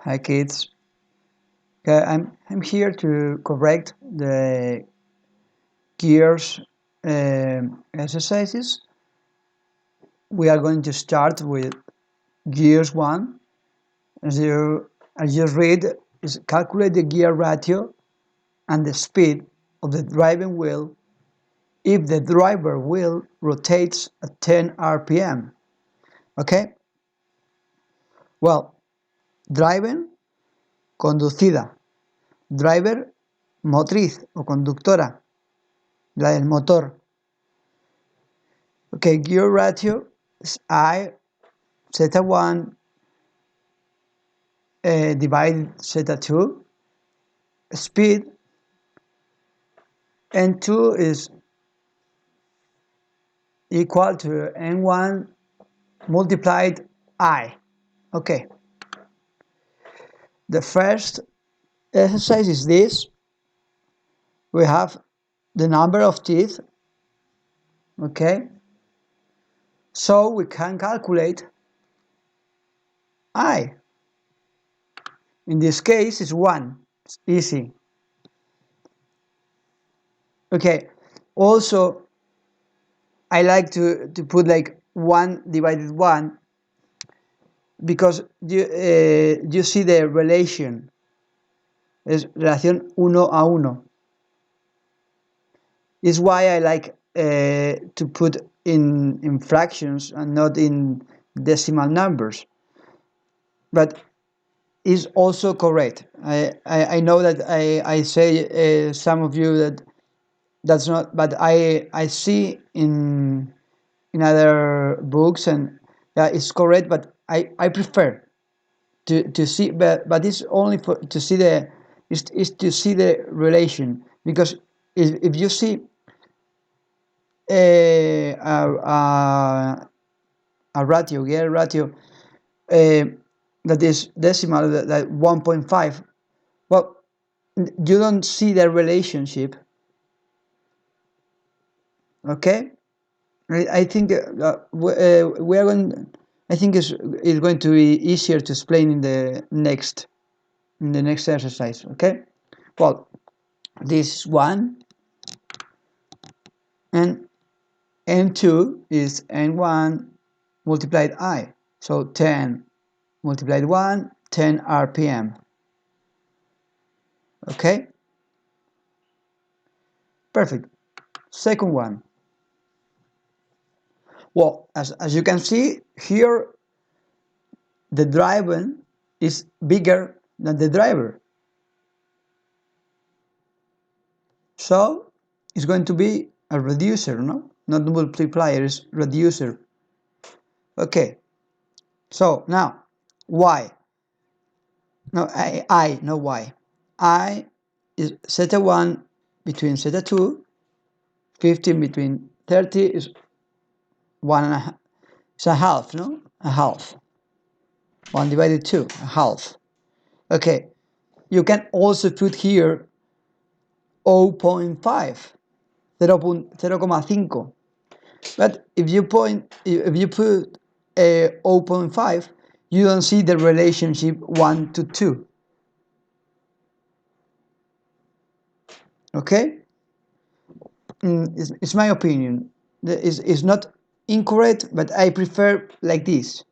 Hi kids. Okay, I'm here to correct the gears exercises. We are going to start with gears 1. As you read, is calculate the gear ratio and the speed of the driving wheel if the driver wheel rotates at 10 RPM. Okay? Well, driving, conducida. Driver, motriz o conductora, la del motor. Okay, gear ratio is I zeta 1 divided zeta 2. Speed n2 is equal to n1 multiplied I. Okay, the first exercise is this. We have the number of teeth. Okay, so we can calculate I. In this case, it's 1. It's easy. Okay, also I like to put like 1 divided 1 because you see the relation. Es relación 1 a 1. Is why I like to put in fractions and not in decimal numbers. But is also correct. I know that I say some of you that that's not, but I see in other books and that is correct, but I prefer to see, but it's only for to see the is to see the relation, because if you see a ratio, gear ratio that is decimal, that 1.5, well, you don't see the relationship. Okay, I think we are going. I think it's going to be easier to explain in the next exercise. Okay, well, this one and n2 is n1 multiplied I, so 10 multiplied 1, 10 RPM. Okay, perfect. Second one. Well, as you can see here, the driving is bigger than the driver, so it's going to be a reducer, no, not multiplier, is reducer. Okay, so now y, no, I no y, I is zeta 1 between zeta 2, 15 between 30 is 1.5. It's a half, no, a half. 1 divided 2, a half. Okay, you can also put here 0.5, 0.5. But if you put a 0.5, you don't see the relationship 1 to 2. Okay, it's my opinion. It's not incorrect, but I prefer like this.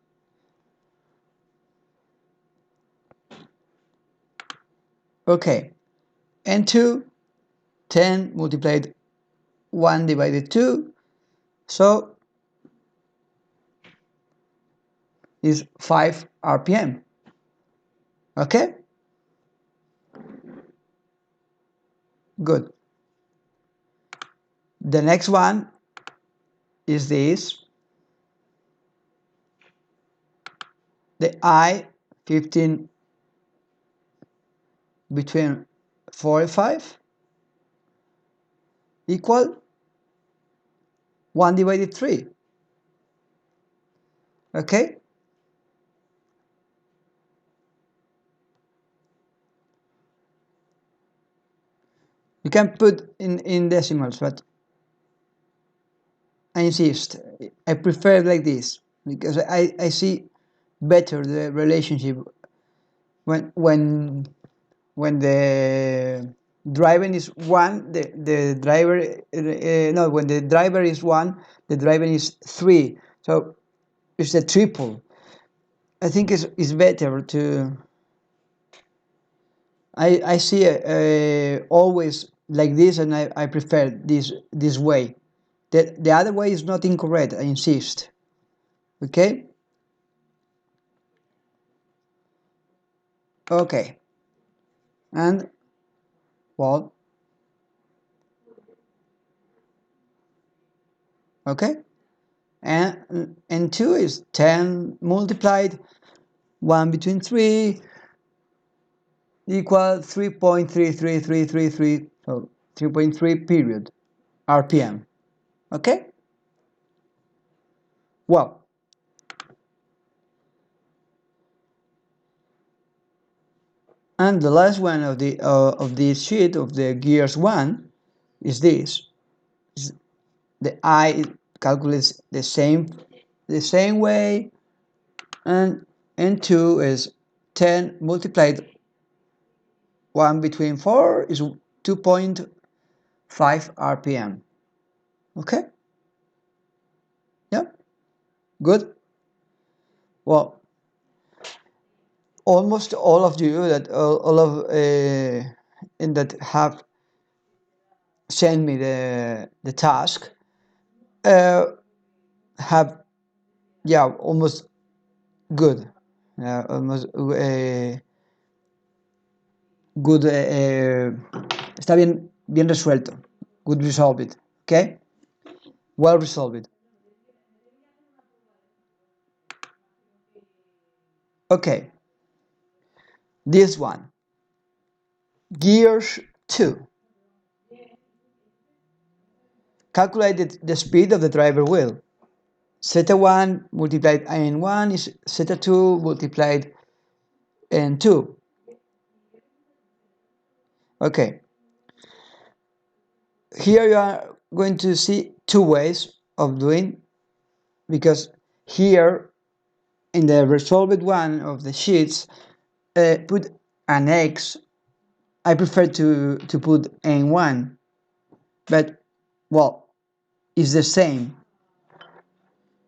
Okay, n2, 10 multiplied 1 divided 2, so is 5 RPM. Okay, good. The next one is this. The I 15 between 4 and 5 equal 1 divided 3. Okay, you can put in decimals, but I insist, I prefer like this because I see better the relationship. when the driving is one, the driver no, when the driver is one, the driving is three. So it's a triple. I think it's better to. I see always like this, and I prefer this way. The other way is not incorrect. I insist. Okay. Okay. And well, okay. And 2 is 10 multiplied 1 between 3 equal 3.33333, so 3.3 period RPM. Okay. Well, and the last one of this sheet of the gears one is this. The I calculates the same way, and n2 is 10 multiplied 1 between 4 is 2.5 RPM. Okay. Yeah. Good. Well, almost all of you that all of and that have sent me the task uh, have, yeah, almost good, almost good, está bien resuelto, good resolved. Okay, well resolved. Okay, this one, gears 2, calculated the speed of the driver wheel. Zeta 1 multiplied n1 is zeta 2 multiplied n2. Okay, here you are going to see two ways of doing, because here in the resolved one of the sheets, put an x. I prefer to put n1, but well, it's the same.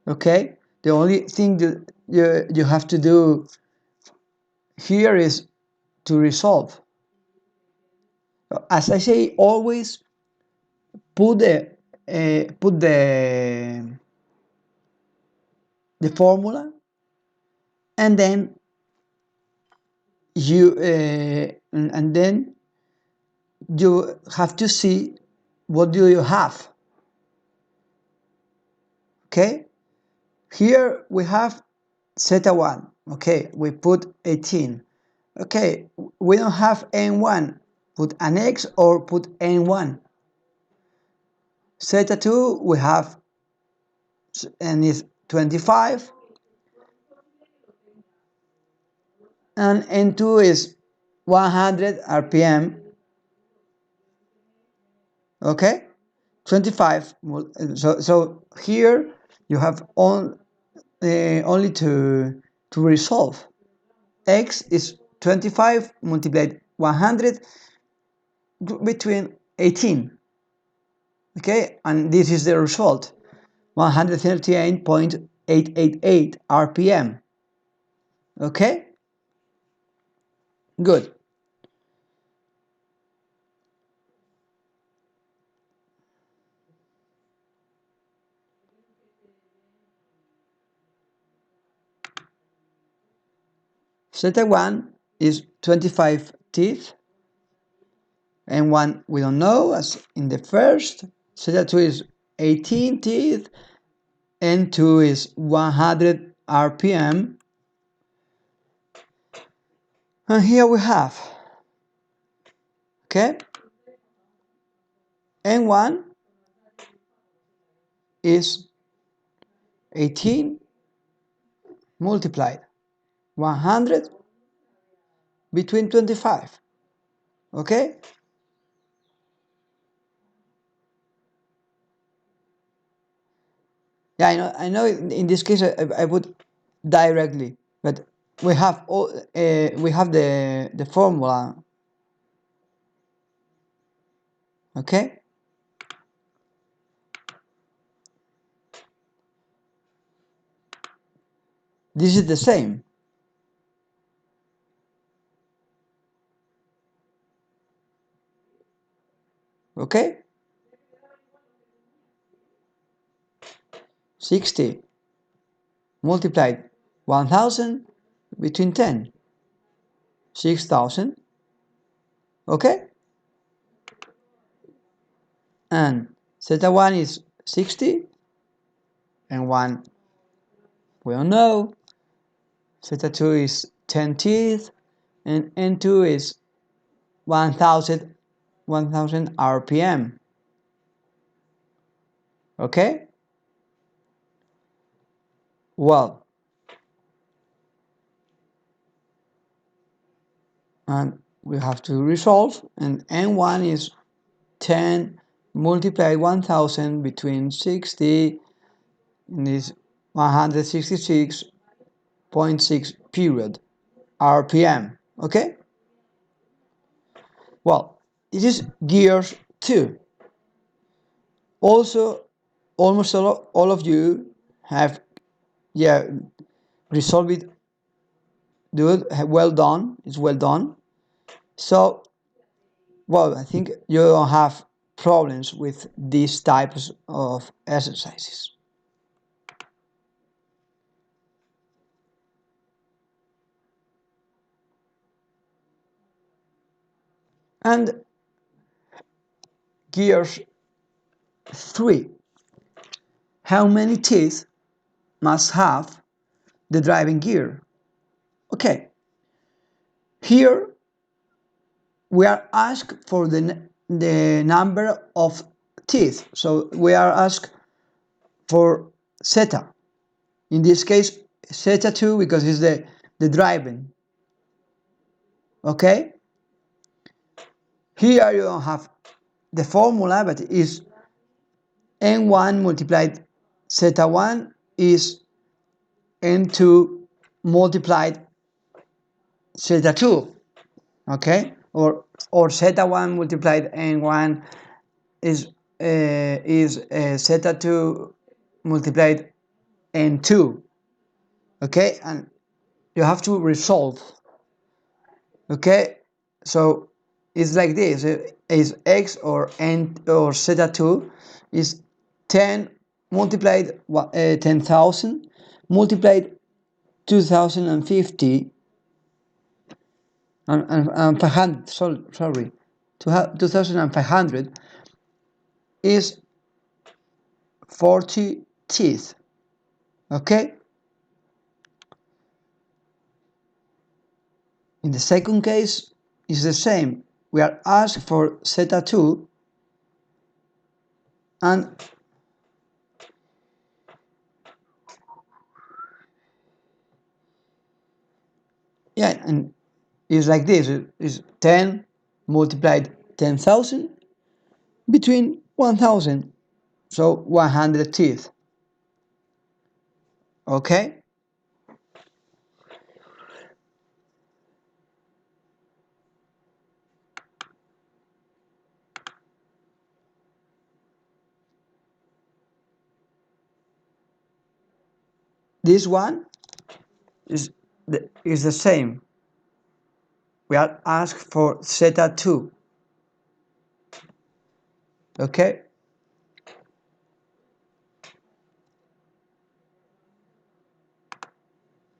Okay, the only thing that you have to do here is to resolve. As I say, always put the formula, and then and then you have to see what do you have. Okay, here we have zeta 1. Okay, we put 18. Okay, we don't have n1, put an x or put n1. Zeta 2 we have, and is 25, and n2 is 100 rpm. Okay, 25. So here you have only to resolve. X is 25 multiplied 100 between 18. Okay, and this is the result, 138.888 RPM. Okay, good. Zeta 1 is 25 teeth, and 1 we don't know, as in the first. Zeta 2 is 18 teeth, and 2 is 100 RPM. And here we have, okay, n1 is 18 multiplied 100 between 25. Okay, yeah, I know in this case I would directly, but we have all, we have the formula. Okay, this is the same. Okay, 60 multiplied 1000 between 10, 6000. Okay, and theta 1 is 60, and 1 we don't know. Theta 2 is 10 teeth, and N2 is 1000 RPM. Okay, well, and we have to resolve, and N1 is 10 multiplied 1000 between 60 and is 166.6 period RPM. Okay, well, this is gears 2. Also, almost all of you have, yeah, resolved it. Good, well done, it's well done. So, well, I think you don't have problems with these types of exercises. And gears 3. How many teeth must have the driving gear? Okay, here we are asked for the number of teeth. So we are asked for theta. In this case, theta 2 because it's the driving. Okay? Here you don't have the formula, but it's n1 multiplied theta 1 is n2 multiplied theta 2. Okay? Or theta 1 multiplied n1 is theta 2 multiplied n2. Okay? And you have to resolve. Okay? So it's like this: is x or n or theta 2 is 10 multiplied 10,000 multiplied 2050 and 500. Sorry, 2500 is 40 teeth. Okay. In the second case, is the same. We are asked for theta 2 and yeah, and it's like this: it's 10 multiplied 10,000 between 1000, so 100 teeth. Okay, this one is the same. We are asked for theta 2. Okay,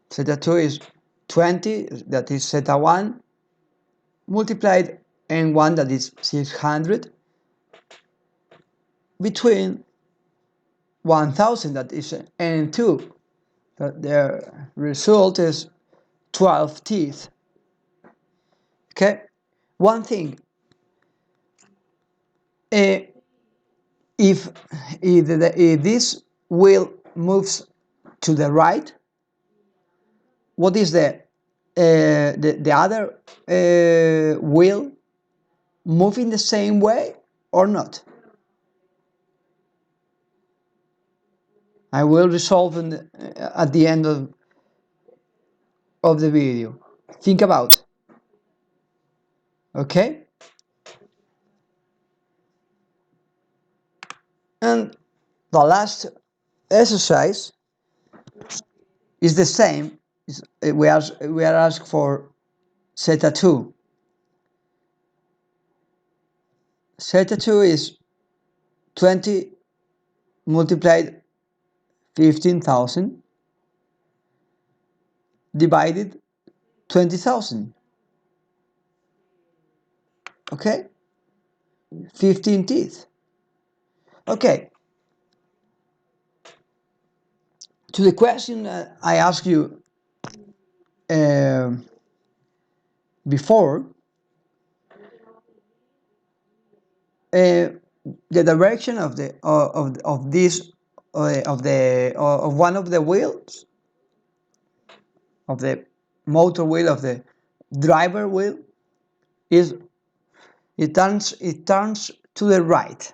theta 2 is 20, that is theta 1, multiplied n1, that is 600, between 1000, that is n2. The result is 12 teeth. Okay, one thing, uh, if, if this wheel moves to the right, what is the other wheel moving the same way or not? I will resolve at the end of the video. Think about. Okay? And the last exercise is the same. We are asked for zeta 2. Zeta 2 is 20 multiplied 15,000 divided 20,000. Okay? 15 teeth. Okay. To the question I asked you uh, before, uh, the direction of the of this of one of the wheels of the motor wheel of the driver wheel is it turns to the right.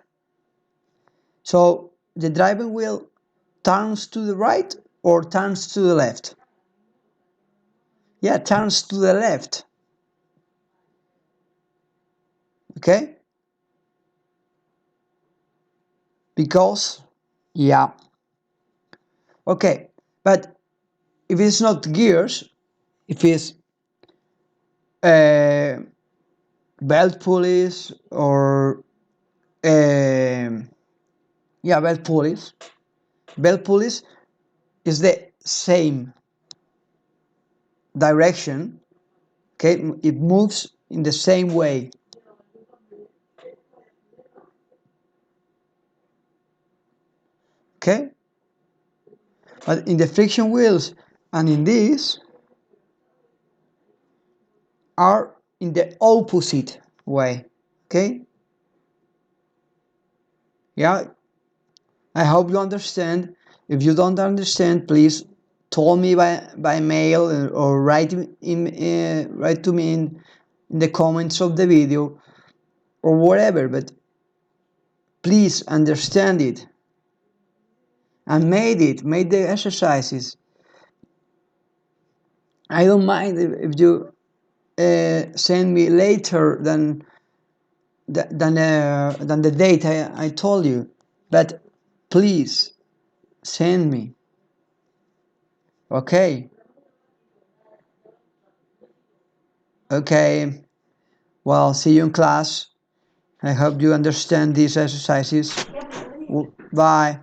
So the driver wheel turns to the right or turns to the left? Yeah, turns to the left. Okay? Because, yeah. Okay, but if it's not gears, if it's uh, belt pulleys or yeah, belt pulleys. Belt pulleys is the same direction. Okay, it moves in the same way. Okay, but in the friction wheels and in this are in the opposite way. Okay, yeah, I hope you understand. If you don't understand, please tell me by mail or write to me in the comments of the video or whatever. But please understand it and made the exercises. I don't mind if you send me later than the date I told you, but please send me. Okay. Okay. Well, see you in class. I hope you understand these exercises. Bye.